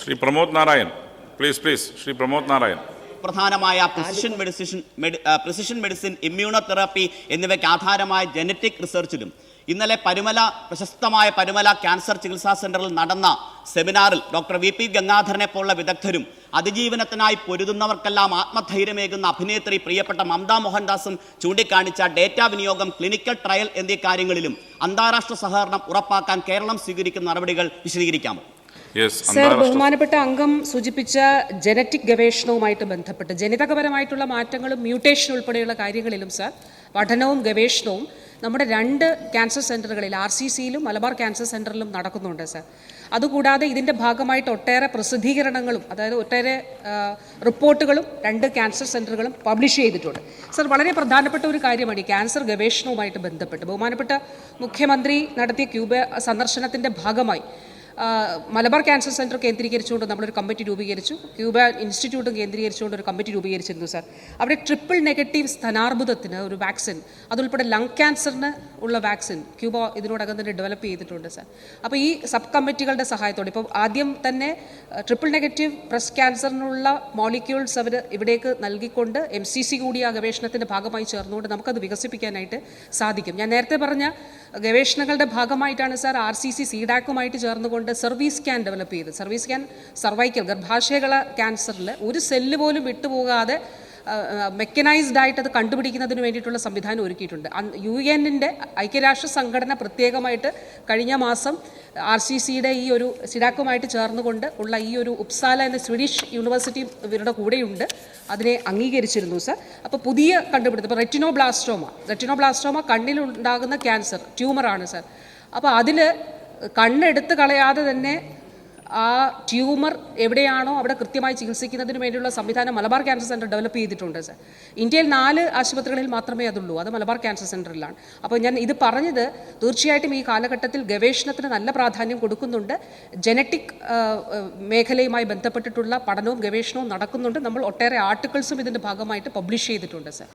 Shri Pramod Narayan, please Shri Pramod Narayan. പ്രധാനമായ precision medicine, immunotherapy എന്നിവയ്ക്ക് ആധാരമായ genetic റിസർച്ചിലും ഇന്നലെ പ്രശസ്തമായ പരുമല ക്യാൻസർ ചികിത്സാ സെന്ററിൽ നടന്ന സെമിനാറിൽ ഡോക്ടർ വി.പി. ഗംഗാധരനെ പോലുള്ള വിദഗ്ധരും അതിജീവനത്തിനായി പൊരുതുന്നവർക്കെല്ലാം ആത്മധൈര്യമേകുന്ന അഭിനേത്രി പ്രിയപ്പെട്ട മമത മോഹൻദാസും ചൂണ്ടിക്കാണിച്ച ഡേറ്റാ വിനിയോഗം, ക്ലിനിക്കൽ ട്രയൽ എന്നീ കാര്യങ്ങളിലും അന്താരാഷ്ട്ര സഹകരണം ഉറപ്പാക്കാൻ കേരളം സ്വീകരിക്കുന്ന നടപടികൾ വിശദീകരിക്കാമോ? സർ, ബഹുമാനപ്പെട്ട അംഗം സൂചിപ്പിച്ച ജനറ്റിക് ഗവേഷണവുമായിട്ട് ബന്ധപ്പെട്ട് ജനിതകപരമായിട്ടുള്ള മാറ്റങ്ങളും മ്യൂട്ടേഷൻ ഉൾപ്പെടെയുള്ള കാര്യങ്ങളിലും സർ പഠനവും ഗവേഷണവും നമ്മുടെ 2 ക്യാൻസർ സെൻ്ററുകളിൽ RCCയിലും മലബാർ ക്യാൻസർ സെൻ്ററിലും നടക്കുന്നുണ്ട് സർ. അതുകൂടാതെ ഇതിൻ്റെ ഭാഗമായിട്ട് ഒട്ടേറെ പ്രസിദ്ധീകരണങ്ങളും, അതായത് ഒട്ടേറെ റിപ്പോർട്ടുകളും 2 ക്യാൻസർ സെൻ്ററുകളും പബ്ലിഷ് ചെയ്തിട്ടുണ്ട് സർ. വളരെ പ്രധാനപ്പെട്ട ഒരു കാര്യമാണ് ഈ ക്യാൻസർ ഗവേഷണവുമായിട്ട് ബന്ധപ്പെട്ട് ബഹുമാനപ്പെട്ട മുഖ്യമന്ത്രി നടത്തിയ ക്യൂബ സന്ദർശനത്തിൻ്റെ ഭാഗമായി മലബാർ ക്യാൻസർ സെൻറ്റർ കേന്ദ്രീകരിച്ചുകൊണ്ട് നമ്മളൊരു കമ്മിറ്റി രൂപീകരിച്ചു. ക്യൂബ ഇൻസ്റ്റിറ്റ്യൂട്ടും കേന്ദ്രീകരിച്ചുകൊണ്ട് ഒരു കമ്മിറ്റി രൂപീകരിച്ചിരുന്നു സാർ. അവിടെ ട്രിപ്പിൾ നെഗറ്റീവ് സ്തനാർബുദത്തിന് ഒരു വാക്സിൻ, അതുൾപ്പെടെ ലങ് ക്യാൻസറിന് ഉള്ള വാക്സിൻ ക്യൂബ ഇതിനോടകം തന്നെ ഡെവലപ്പ് ചെയ്തിട്ടുണ്ട് സാർ. അപ്പോൾ ഈ സബ് കമ്മിറ്റികളുടെ സഹായത്തോടെ ഇപ്പോൾ ആദ്യം തന്നെ ട്രിപ്പിൾ നെഗറ്റീവ് ബ്രസ്റ്റ് ക്യാൻസറിനുള്ള മോളിക്യൂൾസ് അവർ ഇവിടേക്ക് നൽകിക്കൊണ്ട് MCC കൂടി ആ ഗവേഷണത്തിൻ്റെ ഭാഗമായി ചേർന്നുകൊണ്ട് നമുക്കത് വികസിപ്പിക്കാനായിട്ട് സാധിക്കും. ഞാൻ നേരത്തെ പറഞ്ഞ ഗവേഷണങ്ങളുടെ ഭാഗമായിട്ടാണ് സാർ RCC CDAC-ഉമായിട്ട് ചേർന്നുകൊണ്ട് സർവീസ് സ്കാൻ ഡെവലപ്പ് ചെയ്ത്, സർവീസ് സ്കാൻ സർവൈക്കൽ ഗർഭാശയകള ക്യാൻസറിൽ ഒരു സെല്ല് പോലും വിട്ടുപോകാതെ മെക്കനൈസ്ഡ് ആയിട്ട് അത് കണ്ടുപിടിക്കുന്നതിന് വേണ്ടിയിട്ടുള്ള സംവിധാനം ഒരുക്കിയിട്ടുണ്ട്. UN-ന്റെ ഐക്യരാഷ്ട്ര സംഘടന പ്രത്യേകമായിട്ട് കഴിഞ്ഞ മാസം RCCയുടെ ഈ ഒരു സിഡാക്കുമായിട്ട് ചേർന്നുകൊണ്ട് ഉള്ള ഈ ഒരു ഉപ്സാല എന്ന സ്വീഡിഷ് യൂണിവേഴ്സിറ്റി ഇവരുടെ കൂടെയുണ്ട്, അതിനെ അംഗീകരിച്ചിരുന്നു സർ. അപ്പോൾ പുതിയ കണ്ടുപിടുത്തം, ഇപ്പോൾ റെറ്റിനോബ്ലാസ്റ്റോമ കണ്ണിലുണ്ടാകുന്ന ക്യാൻസർ ട്യൂമറാണ് സർ. അപ്പോൾ അതിൽ കണ്ണെടുത്ത് കളയാതെ തന്നെ ആ ട്യൂമർ എവിടെയാണോ അവിടെ കൃത്യമായി ചികിത്സിക്കുന്നതിന് വേണ്ടിയുള്ള സംവിധാനം മലബാർ ക്യാൻസർ സെൻറ്റർ ഡെവലപ്പ് ചെയ്തിട്ടുണ്ട് സർ. ഇന്ത്യയിൽ 4 ആശുപത്രികളിൽ മാത്രമേ അതുള്ളൂ, അത് മലബാർ ക്യാൻസർ സെൻറ്ററിലാണ്. അപ്പോൾ ഞാൻ ഇത് പറഞ്ഞത് തീർച്ചയായിട്ടും ഈ കാലഘട്ടത്തിൽ ഗവേഷണത്തിന് നല്ല പ്രാധാന്യം കൊടുക്കുന്നുണ്ട്. ജനറ്റിക് മേഖലയുമായി ബന്ധപ്പെട്ടിട്ടുള്ള പഠനവും ഗവേഷണവും നടക്കുന്നുണ്ട്. നമ്മൾ ഒട്ടേറെ ആർട്ടിക്കിൾസും ഇതിൻ്റെ ഭാഗമായിട്ട് പബ്ലിഷ് ചെയ്തിട്ടുണ്ട് സർ.